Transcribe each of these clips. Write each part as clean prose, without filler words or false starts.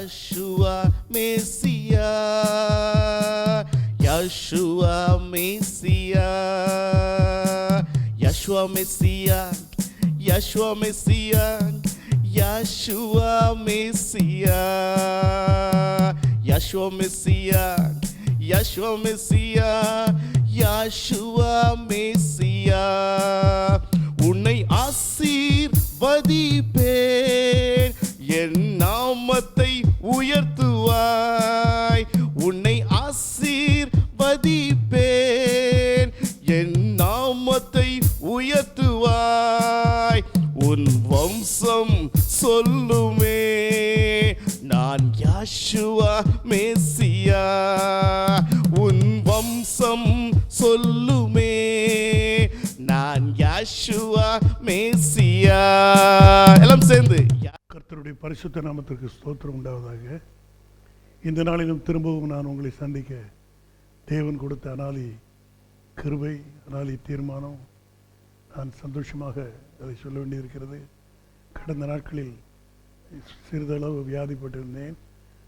Yeshua Messiah, Yeshua Messiah, Yeshua Messiah, Yeshua Messiah, Yeshua Messiah, Yeshua Messiah, Yeshua Messiah, Yeshua Messiah. உன்னை ஆசீர்வதிப்பேன், என் நாமத்தை உயர்த்துவாய். உன்னை ஆசீர்வதிப்பேன், என் நாமத்தை உயர்த்துவாய். உன் வம்சம் சொல்லுமே, நான் யெஷுவா மேசியா. உன் வம்சம் சொல்லுமே, நான் யெஷுவா மேசியா. எல்லாம் சேர்ந்து கர்த்தருடைய பரிசுத்த நாமத்திற்கு ஸ்தோத்திரம் உண்டாவதாக. இந்த நாளிலும் திரும்பவும் நான் உங்களை சந்திக்க தேவன் கொடுத்த அனாலி கிருபை, அனாலி தீர்மானம். நான் சந்தோஷமாக அதை சொல்ல வேண்டியிருக்கிறது. கடந்த நாட்களில் சிறிதளவு வியாதிப்பட்டிருந்தேன்.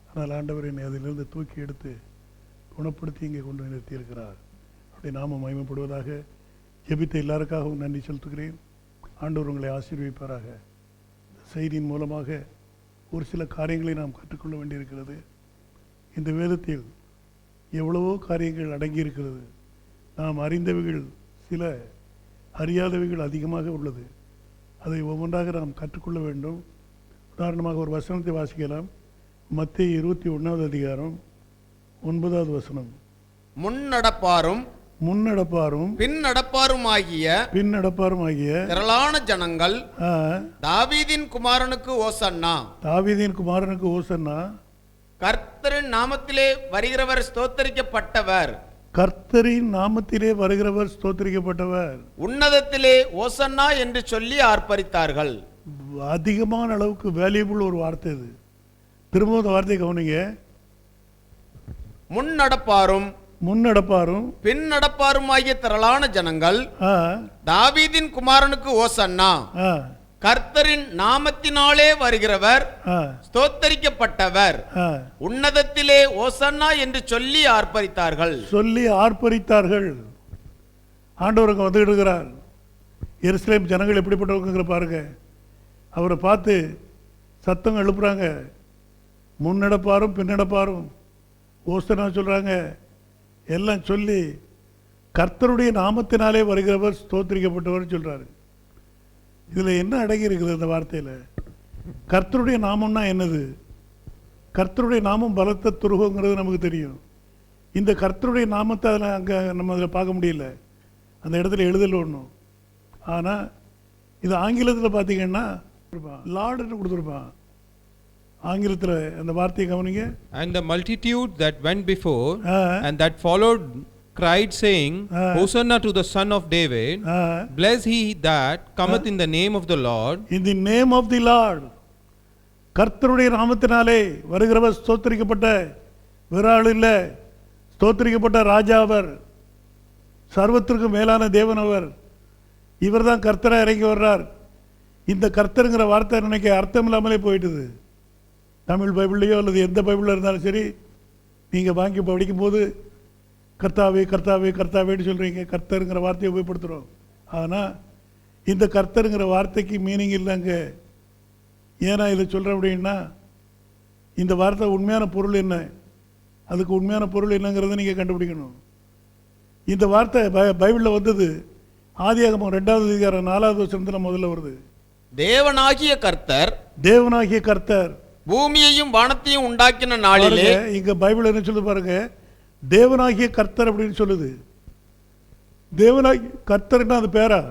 ஆனால் ஆண்டவர் என்னை அதிலிருந்து தூக்கி எடுத்து குணப்படுத்தி இங்கே கொண்டு நிறுத்தியிருக்கிறார். அப்படி நாம மகிமைப்படுவதாக. ஜெபித்த எல்லாருக்காகவும் நன்றி செலுத்துகிறேன். ஆண்டவர் உங்களை ஆசீர்வதிப்பாராக. செய்தியின் மூலமாக ஒரு சில காரியங்களை நாம் கற்றுக்கொள்ள வேண்டியிருக்கிறது. இந்த வேதத்தில் எவ்வளவோ காரியங்கள் அடங்கியிருக்கிறது. நாம் அறிந்தவைகள் சில, அறியாதவைகள் அதிகமாக உள்ளது. அதை ஒவ்வொன்றாக நாம் கற்றுக்கொள்ள வேண்டும். உதாரணமாக ஒரு வசனத்தை வாசிக்கலாம். மத்தேயு 21வது அதிகாரம் 9வது வசனம். முன்னடப்பாரும் பின்னடப்பாருமாகிய திரளான ஜனங்கள் தாவீதின் குமாரனுக்கு ஓசன்னா, கர்த்தரின் நாமத்திலே வருகிறவர் ஸ்தோத்தரிக்கப்பட்டவர், உன்னதத்திலே ஓசன்னா என்று சொல்லி ஆர்ப்பரித்தார்கள். அதிகமான அளவுக்கு வேல்யூபிள் ஒரு வார்த்தை இது. திரும்ப அந்த வார்த்தையை கவனிங்க. முன்னடப்பாரும் பின்னடப்பாருமாகிய திரளான ஜனங்கள் தாவீதின் குமாரனுக்கு ஓசன்னா, கர்த்தரின் நாமத்தினாலே வருகிறவர் ஸ்தோத்தரிக்கப்பட்டவர், உன்னதத்திலே ஓசன்னா என்று சொல்லி ஆர்ப்பரித்தார்கள். ஆண்டவருக்கு வந்து இருக்கிறார். எருசலேம் ஜனங்கள் எப்படிப்பட்டவங்க பாருங்க. அவரை பார்த்து சத்தம் எழுப்புறாங்க. முன்னடப்பாரும் பின்னடப்பாரும் ஓசனா சொல்றாங்க. எல்லாம் சொல்லி கர்த்தருடைய நாமத்தினாலே வருகிறவர் ஸ்தோத்திரிக்கப்பட்டவர் சொல்றாரு. இதுல என்ன அடங்கி இருக்குது இந்த வார்த்தையில? கர்த்தருடைய நாமம்னா என்னது? கர்த்தருடைய நாமம் பலத்த துருகங்கிறது நமக்கு தெரியும். இந்த கர்த்தருடைய நாமத்தை அதில் அங்கே நம்ம அதில் பார்க்க முடியல. அந்த இடத்துல எழுதல் ஒன்றும். ஆனால் இது ஆங்கிலத்தில் பார்த்தீங்கன்னா லார்டுன்னு கொடுத்துருப்பான். ஆங்கிலத்தில் அந்த வார்த்தையை கவனிங்க. And the multitude that went before and that followed cried saying, Hosanna to the son of David, blessed he that cometh in the name of the Lord. In the name of the Lord. கர்த்தருடைய நாமத்தினாலே வருகிறவர் ஸ்தோத்திரிக்கப்பட்ட வேறாள் இல்லை, ஸ்தோத்திரிக்கப்பட்ட ராஜா அவர், சர்வத்திற்கு மேலான தேவன் அவர். இவர் தான் கர்த்தரா இறங்கி வர்றார். இந்த கர்த்தருங்கிற வார்த்தை நினைக்க அர்த்தம் இல்லாமலே போயிட்டுது. தமிழ் பைபிள்லையோ அல்லது எந்த பைபிளில் இருந்தாலும் சரி, நீங்கள் வாங்கி படிக்கும்போது கர்த்தாவே கர்த்தாவே கர்த்தாவேன்னு சொல்கிறீங்க. கர்த்தருங்கிற வார்த்தையை உபயோகப்படுத்துகிறோம். ஆனால் இந்த கர்த்தருங்கிற வார்த்தைக்கு மீனிங் இல்லைங்க. ஏன்னா இதை சொல்கிறேன் அப்படின்னா, இந்த வார்த்தை உண்மையான பொருள் என்ன, அதுக்கு உண்மையான பொருள் என்னங்கிறத நீங்கள் கண்டுபிடிக்கணும். இந்த வார்த்தை பைபிளில் வந்தது ஆதியாகமம் 2வது அதிகாரம் 4வது வசனத்தில் முதல்ல வருது. தேவனாகிய கர்த்தர் பூமியையும் வானத்தையும் உண்டாக்கின நாளிலே. இங்க பைபிள் என்ன சொல்லுது பாருங்க, தேவனாகிய கர்த்தர் அப்படின்னு சொல்லுது. தேவனாகிய கர்த்தர்னா அது பேரா?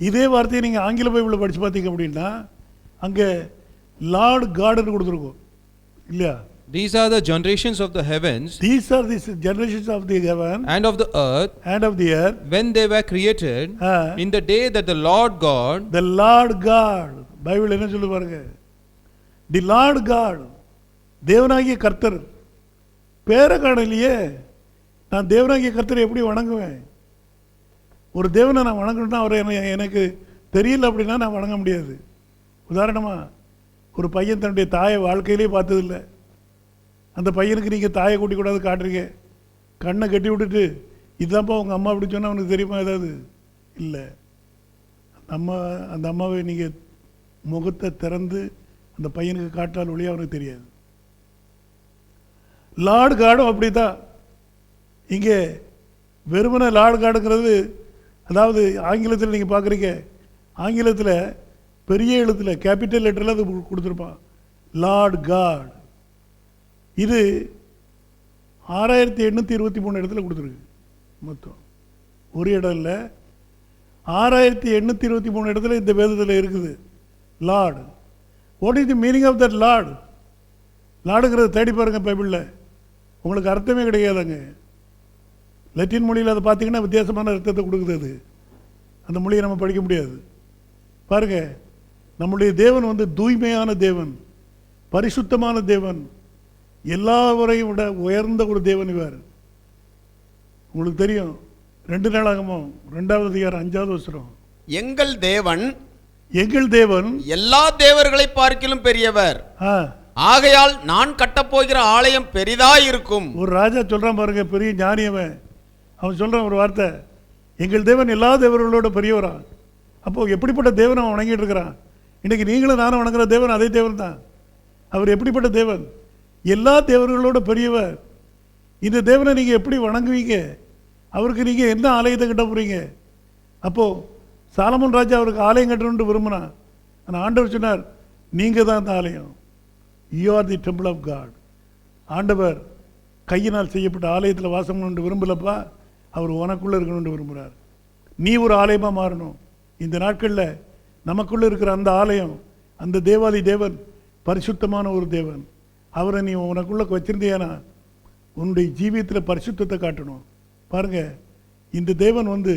இதே வார்த்தையை நீங்க ஆங்கில பைபிள படிச்சு பார்த்தீங்க அப்படின்னா அங்க லார்ட் காட்னு கொடுத்துருக்கோம் இல்லையா? These are the generations of the heavens. These are the generations of the heaven and of the earth. When they were created in the day that the Lord God. Bible என்ன சொல்லுது பாருங்க, தி Lord God, தேவனாகிய கர்த்தர். பேரை காணலையே. நான் தேவனாகிய கர்த்தரை எப்படி வணங்குவேன்? ஒரு தேவனை நான் வணங்கணும்னா அவர் எனக்கு தெரியல அப்படின்னா நான் வணங்க முடியாது. உதாரணமாக ஒரு பையன் தன்னுடைய தாயை வாழ்க்கையிலே பார்த்ததில்லை. அந்த பையனுக்கு நீங்கள் தாயை கூட்டி கூடாது காட்டுறீங்க. கண்ணை கட்டி விட்டுட்டு இதுதான்ப்பா உங்கள் அம்மா அப்படி சொன்னால் அவனுக்கு தெரியுமா ஏதாவது? இல்லை. அந்த அம்மாவை நீங்கள் முகத்தை திறந்து அந்த பையனுக்கு காட்டால் ஒழிய அவனுக்கு தெரியாது. லார்டு கார்டும் அப்படி தான். இங்கே வெறுமனை லார்டு கார்டுங்கிறது, அதாவது ஆங்கிலத்தில் நீங்கள் பார்க்குறீங்க, ஆங்கிலத்தில் பெரிய எழுத்தில் கேபிட்டல் லெட்டரில் அது கொடுத்துருப்பான், லார்டு காட். இது 6823 இடத்துல கொடுத்துருக்கு. மொத்தம் ஒரு இடம் இல்லை, 6823 இடத்துல இந்த வேதத்தில் இருக்குது Lord. What is the meaning of that Lord? லார்டுங்கிறத தேடி பாருங்க பைபிளில், உங்களுக்கு அர்த்தமே கிடையாதுங்க. லத்தீன் மொழியில் அதை பார்த்தீங்கன்னா வித்தியாசமான அர்த்தத்தை கொடுக்குது. அது அந்த மொழியை நம்ம படிக்க முடியாது. பாருங்க, நம்முடைய தேவன் வந்து தூய்மையான தேவன், பரிசுத்தமான தேவன், எல்லாவரையும் விட உயர்ந்த ஒரு தேவன் இவர். உங்களுக்கு தெரியும் 2 நாளாகமம் 2வது அதிகாரம் 5வது வசனம், எங்கள் தேவன் எல்லா தேவர்களை பார்க்கிலும் பெரியவர், ஆகையால் நான் கட்டப்போகிற ஆலயம் பெரிதாய் இருக்கும். ஒரு ராஜா சொல்றான் பாருங்க, பெரிய ஞானியவன், அவன் சொல்றான் ஒரு வார்த்தை, எங்கள் தேவன் எல்லா தேவர்களோட பெரியவரா. அப்போ எப்படிப்பட்ட தேவன் அவன் வணங்கிட்டு இருக்கிறான்? இன்னைக்கு நீங்களும் நானும் வணங்குற தேவன் அதே தேவன் தான். அவர் எப்படிப்பட்ட தேவன்? எல்லா தேவர்களோட பெரியவர். இந்த தேவனை நீங்கள் எப்படி வணங்குவீங்க? அவருக்கு நீங்கள் என்ன ஆலயத்தை கட்ட போகிறீங்க? அப்போது சாலமோன் ராஜா அவருக்கு ஆலயம் கட்டணும்னு விரும்பினான். ஆனால் ஆண்டவர் சொன்னார், நீங்கள் தான் அந்த ஆலயம். You are the temple of God. ஆண்டவர் கையினால் செய்யப்பட்ட ஆலயத்தில் வாசம் பண்ணணும்னு விரும்பலப்பா, அவர் உனக்குள்ளே இருக்கணும்னு விரும்புகிறார். நீ ஒரு ஆலயமாக மாறணும். இந்த நாட்களில் நமக்குள்ளே இருக்கிற அந்த ஆலயம், அந்த தேவாதி தேவன் பரிசுத்தமான ஒரு தேவன். அவரை நீ உனக்குள்ளே வச்சிருந்தியானா உன்னுடைய ஜீவியத்தில் பரிசுத்தத்தை காட்டணும். பாருங்கள், இந்த தேவன் வந்து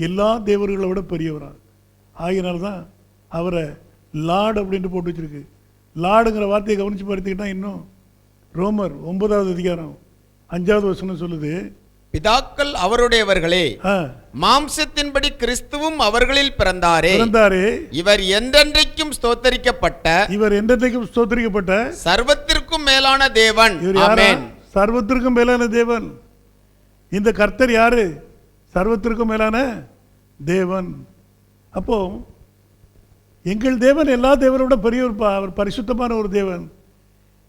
எல்லா தேவர்களை விட பெரியவராக ஆகினால்தான் அவரை லார்டு அப்படின்ட்டு போட்டு வச்சிருக்கு. லார்டுங்கிற வார்த்தையை கவனித்து பார்த்துக்கிட்டா இன்னும் ரோமர் 9வது அதிகாரம் 5வது வசனம் சொல்லுது, பிதாக்கள் அவருடையவர்களே, மாம்சத்தின்படி கிறிஸ்துவும் அவர்களில் பிறந்தாரே, இவர் என்றென்றைக்கும் ஸ்தோத்தரிக்கப்பட்ட சர்வத்திற்கும் மேலான தேவன். ஆமென். சர்வத்திற்கும் மேலான தேவன். இந்த கர்த்தர் யாரு? சர்வத்திற்கும் மேலான தேவன். அப்போ எங்கள் தேவன் எல்லா தேவரோட பெரியவர்ப்பா. அவர் பரிசுத்தமான ஒரு தேவன்.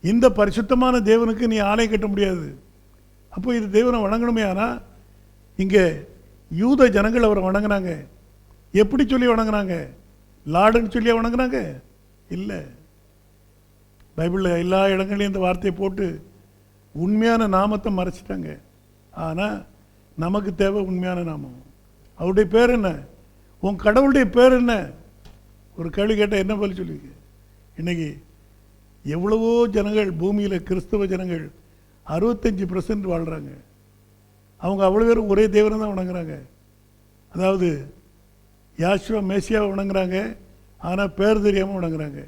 இந்த பரிசுத்தமான தேவனுக்கு நீ ஆலயம் கட்ட முடியாது. அப்போ இது தேவனை வணங்கணுமே. ஆனால் இங்கே யூத ஜனங்கள் அவரை வணங்கினாங்க. எப்படி சொல்லி வணங்கினாங்க? லார்டுன்னு சொல்லி வணங்கினாங்க? இல்லை. பைபிளில் எல்லா இடங்களையும் இந்த வார்த்தையை போட்டு உண்மையான நாமத்தை மறைச்சிட்டாங்க. ஆனால் நமக்கு தேவை உண்மையான நாமம். அவருடைய பேர் என்ன? உன் கடவுளுடைய பேர் என்ன? ஒரு கேள்வி கேட்டால் என்ன பதில் சொல்லுவீங்க? இன்னைக்கு எவ்வளவோ ஜனங்கள் பூமியில், கிறிஸ்தவ ஜனங்கள் 65% வாழ்கிறாங்க. அவங்க அவ்வளோ பேரும் ஒரே தேவனை தான் வணங்குறாங்க. அதாவது யாஷுவா மேசியாவை வணங்குறாங்க, ஆனால் பேர் தெரியாமல் வணங்குறாங்க.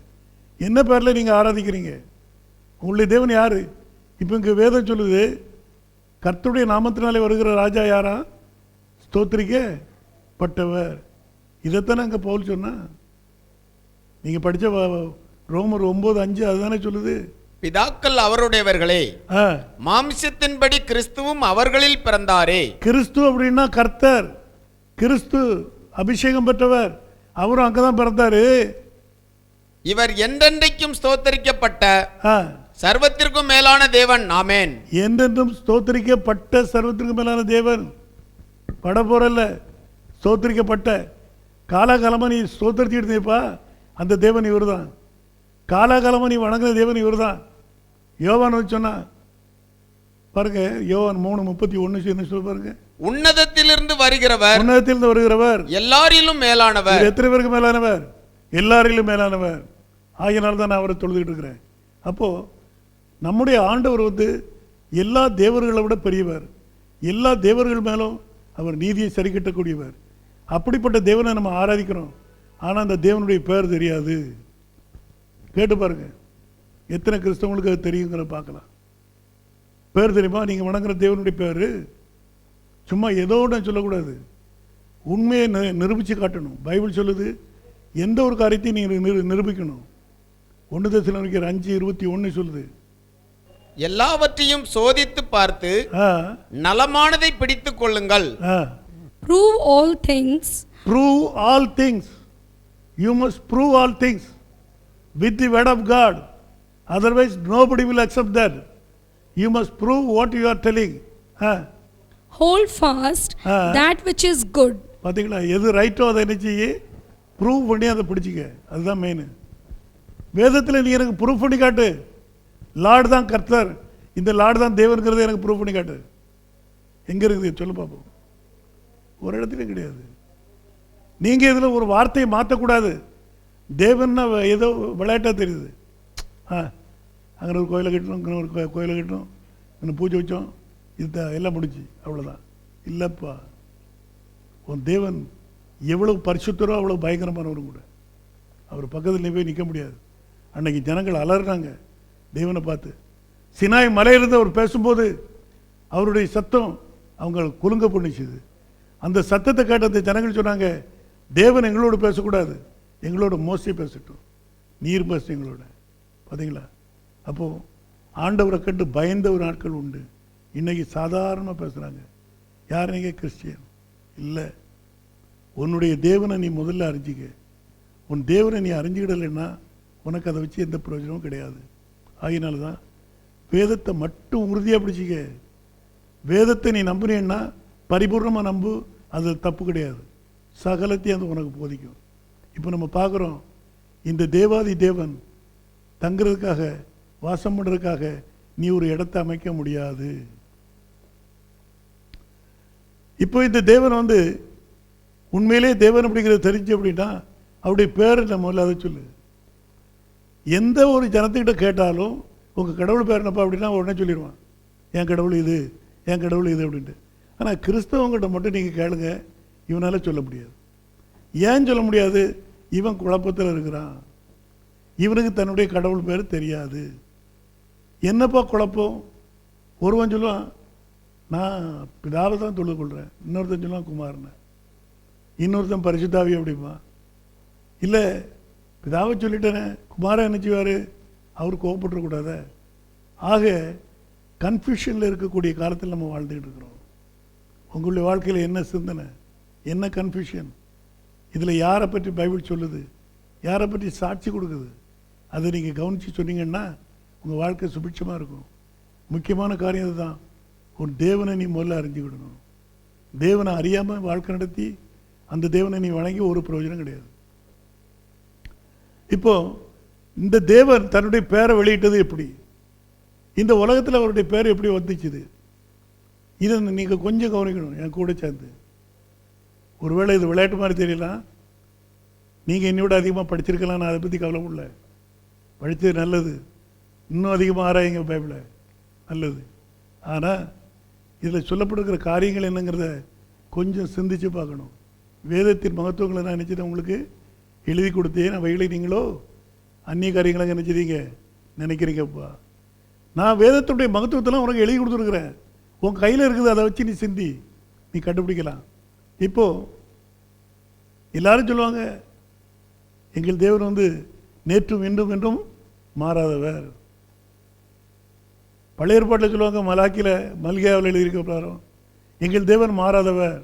என்ன பேரில் நீங்கள் ஆராதிக்கிறீங்க? உங்களுடைய தேவன் யார்? இப்போ இங்கே வேதம் சொல்லுது, கர்த்தருடைய நாமத்தினாலே வருகிற ராஜா யாரா? ஸ்தோத்திரிக்கப்பட்டவர். இதைத்தானே அங்கே பவுல் சொன்னா. நீங்கள் படித்த ரோமர் 9:5 அதுதானே சொல்லுது. பிதாக்கள் அவருடையவர்களே, மாம்சத்தின்படி கிறிஸ்துவும் அவர்களில் பிறந்தாரே. கிறிஸ்து அப்படின்னா கர்த்தர், கிறிஸ்து அபிஷேகம் பெற்றவர், அவரும் அங்கதான் பிறந்தாரு. இவர் என்றென்றைக்கும் ஸ்தோத்தரிக்கப்பட்ட சர்வத்திற்கும் மேலான தேவன். ஆமென். என்றென்றும் ஸ்தோத்தரிக்கப்பட்ட சர்வத்திற்கும் மேலான தேவன். பட போறல்ல, ஸ்தோத்தரிக்கப்பட்ட. காலாகாலமா நீ ஸ்தோத்தரிச்சுட்டு இருந்தேப்பா, அந்த தேவன் இவர் தான். காலாகாலமா நீ வணங்குற தேவன் இவர் தான். யோவான் சொன்னா பாருங்க, யோவான் 3:31 சொல்ல பாருங்க. உன்னதத்திலிருந்து வருகிறவர், உன்னதத்திலிருந்து வருகிறவர், எல்லாரிலும் மேலானவர். எத்தனை பேருக்கு மேலானவர்? எல்லாரிலும் மேலானவர். ஆகியனால தான் நான் அவரை தொழுதுகிட்டு இருக்கிறேன். அப்போ நம்முடைய ஆண்டவர் வந்து எல்லா தேவர்களை விட பெரியவர். எல்லா தேவர்கள் மேலும் அவர் நீதியை சரி கட்டக்கூடியவர். அப்படிப்பட்ட தேவனை நம்ம ஆராதிக்கிறோம். ஆனால் அந்த தேவனுடைய பேர் தெரியாது. கேட்டு பாருங்க, எத்தனை கிறிஸ்தவங்களுக்கு அது தெரியுங்கிறத பார்க்கலாம். பேர் தெரியுமா? நீங்கள் வணங்குற தேவனுடைய பேர் சும்மா ஏதோ ஒன்று சொல்லக்கூடாது, உண்மையை நிரூபித்து காட்டணும். பைபிள் சொல்லுது, எந்த ஒரு காரியத்தையும் நீங்கள் நிரூபிக்கணும். 1 தெசலோனிக்கேயர் 5:21 சொல்லுது, எல்லாவற்றையும் சோதித்து பார்த்து நலமானதை பிடித்துக் கொள்ளுங்கள். Prove all things. Prove all things. You must prove all things with the word of God. Otherwise nobody will accept that. You must prove what you are telling. Hold fast that which is good. பாத்தீங்களா, எது ரைட்டோ அதை என்ன செய்ய, prove பண்ணி அதை பிடிச்சிக்க. அதுதான் main. வேதத்தில் நீ எனக்கு ப்ரூவ் பண்ணி காட்டு, லார்டு தான் கர்த்தர், இந்த லார்டு தான் தேவனுங்கிறத எனக்கு ப்ரூவ் பண்ணி காட்டு. எங்க இருக்குது சொல்லு பார்ப்போம். ஒரு இடத்துலையும் கிடையாது. நீங்க இதுல ஒரு வார்த்தையை மாற்றக்கூடாது. தேவன்னா ஏதோ விளையாட்டா தெரியுது. அங்கே ஒரு கோயிலை கட்டணும், இங்கே ஒரு கோயிலை கட்டணும், இங்கே பூஜை வச்சோம், இது எல்லாம் முடிச்சு, அவ்வளோதான். இல்லைப்பா, உன் தேவன் எவ்வளவு பரிசுத்தரோ அவ்வளோ பயங்கரமானவரும் கூட. அவர் பக்கத்தில் போய் நிற்க முடியாது. அன்னைக்கு ஜனங்கள் அலறாங்க தேவனை பார்த்து. சினாய் மலையிலிருந்து அவர் பேசும்போது அவருடைய சத்தம் அவங்க குலுங்க பண்ணிச்சுது. அந்த சத்தத்தை கேட்ட அந்த ஜனங்கள் சொன்னாங்க, தேவன் எங்களோடு பேசக்கூடாது, எங்களோட மோசே பேசட்டும், நீர் பேச எங்களோட. பார்த்தீங்களா, அப்போது ஆண்டவரை கண்டு பயந்த ஒரு நாட்கள் உண்டு. இன்னைக்கு சாதாரணமாக பேசுகிறாங்க. யார் நீங்கள் கிறிஸ்டியன் இல்லை. உன்னுடைய தேவனை நீ முதல்ல அறிஞ்சிக்க. உன் தேவனை நீ அறிஞ்சிக்கிடலைன்னா உனக்கு அதை வச்சு எந்த பிரயோஜனமும் கிடையாது. ஆகினால தான் வேதத்தை மட்டும் உறுதியாக பிடிச்சிக்க. வேதத்தை நீ நம்புனீன்னா பரிபூர்ணமாக நம்பு, அது தப்பு கிடையாது. சகலத்தையும் அது உனக்கு போதிக்கும். இப்போ நம்ம பார்க்குறோம், இந்த தேவாதி தேவன் தங்குறதுக்காக, வாசம் பண்ணுறதுக்காக நீ ஒரு இடத்தை அமைக்க முடியாது. இப்போ இந்த தேவன் வந்து உண்மையிலே தேவன் அப்படிங்கிறது தெரிஞ்சு அப்படின்னா அவருடைய பேரை நம்ம முதல்ல அதை சொல்லு. எந்த ஒரு ஜனத்துக்கிட்ட கேட்டாலும் உங்கள் கடவுள் பேர் என்னப்பா அப்படின்னா உடனே சொல்லிடுவான், என் கடவுள் இது, என் கடவுள் இது அப்படின்ட்டு. ஆனால் கிறிஸ்தவங்கிட்ட மட்டும் நீங்கள் கேளுங்க, இவனால் சொல்ல முடியாது. ஏன் சொல்ல முடியாது? இவன் குழப்பத்தில் இருக்கிறான். இவனுக்கு தன்னுடைய கடவுள் பேர் தெரியாது. என்னப்பா குழப்பம்? ஒருவன் சொல்லுவான், நான் பிதாவை தான் தொழுது கொள்கிறேன், இன்னொருத்தன் சொல்லுவான் குமாரனை, இன்னொருத்தன் பரிசுத்தாவி அப்படிப்பா. இல்லை, பிதாவை சொல்லிட்டேனே, குமாரன் என்ன செய்வார்? அவர் கோவப்பட்டுறக்கூடாத. ஆக கன்ஃபியூஷனில் இருக்கக்கூடிய காலத்தில் நம்ம வாழ்ந்துக்கிட்டு இருக்கிறோம். உங்களுடைய வாழ்க்கையில் என்ன சிந்தனை, என்ன கன்ஃபியூஷன்? இதில் யாரை பற்றி பைபிள் சொல்லுது, யாரை பற்றி சாட்சி கொடுக்குது, அதை நீங்கள் கவனித்து சொன்னீங்கன்னா உங்கள் வாழ்க்கை சுபிட்சமாக இருக்கும். முக்கியமான காரியம் அதுதான். உன் தேவனை நீ முதல்ல அறிஞ்சுக்கிடணும். தேவனை அறியாமல் வாழ்க்கை நடத்தி அந்த தேவனை நீ வணங்கி ஒரு பிரயோஜனம் கிடையாது. இப்போ இந்த தேவன் தன்னுடைய பேரை வெளியிட்டது எப்படி? இந்த உலகத்தில் அவருடைய பேர் எப்படி வந்துச்சுது? இதை நீங்கள் கொஞ்சம் கவனிக்கணும் என் கூட சேர்ந்து. ஒருவேளை இது விளையாட்டு மாதிரி தெரியலாம், நீங்கள் என்னோட அதிகமாக படிச்சிருக்கலாம், நான் அதை பற்றி கவலைப்படல. படித்தது நல்லது, இன்னும் அதிகமாக ஆராயுங்க பைபிளை, நல்லது. ஆனால் இதில் சொல்லப்படுகிற காரியங்கள் என்னங்கிறத கொஞ்சம் சிந்திச்சு பார்க்கணும். வேதத்தின் மகத்துவங்களை நான் நினச்சிட்டேன், உங்களுக்கு எழுதி கொடுத்தேன், அவைகளை நீங்களோ அந்நிய காரியங்களை நினச்சிட்டீங்க நினைக்கிறீங்கப்பா. நான் வேதத்துடைய மகத்துவத்தெல்லாம் உனக்கு எழுதி கொடுத்துருக்குறேன், உன் கையில் இருக்குது, அதை வச்சு நீ சிந்தி, நீ கண்டுபிடிக்கலாம். இப்போது எல்லாரும் சொல்லுவாங்க, எங்கள் தேவன் வந்து நேற்றும் இன்றும் என்றும் மாறாதவர். பழைய ஏற்பாட்டில் சொல்லுவாங்க, மல்கியாவில் எழுதியிருக்க பிரகாரம் எங்கள் தேவன் மாறாதவர்.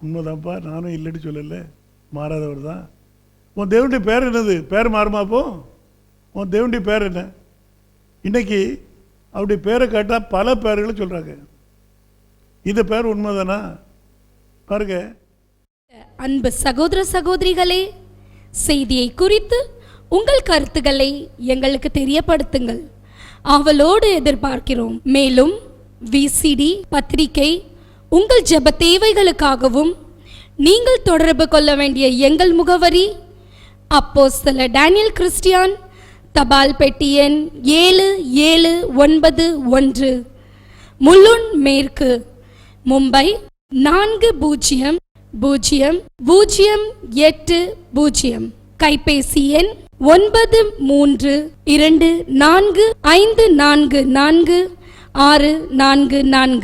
உண்மைதான்ப்பா, நானும் இல்லைன்னு சொல்லலை, மாறாதவர் தான். உன் தேவனுடைய பேர் என்னது? பேர் மாறுமாப்போ? உன் தேவனுடைய பேர் என்ன? இன்னைக்கு அவருடைய பேரை கேட்டால் பல பேர்களை சொல்கிறாங்க. இந்த பேர் உண்மைதானா பாருங்க. அன்பு சகோதர சகோதரிகளே, செய்தியை குறித்து உங்கள் கருத்துக்களை எங்களுக்கு தெரியப்படுத்துங்கள், ஆவலோடு எதிர்பார்க்கிறோம். மேலும் விசிடி பத்திரிகை உங்கள் ஜெப தேவைகளுக்காகவும் நீங்கள் தொடர்பு கொள்ள வேண்டிய எங்கள் முகவரி அப்போஸ்தலர் டேனியல் கிறிஸ்டியான், தபால் பெட்டி எண் 7791, முல்லுன் மேற்கு, மும்பை 400080. கைபேசி எண் 9324544644.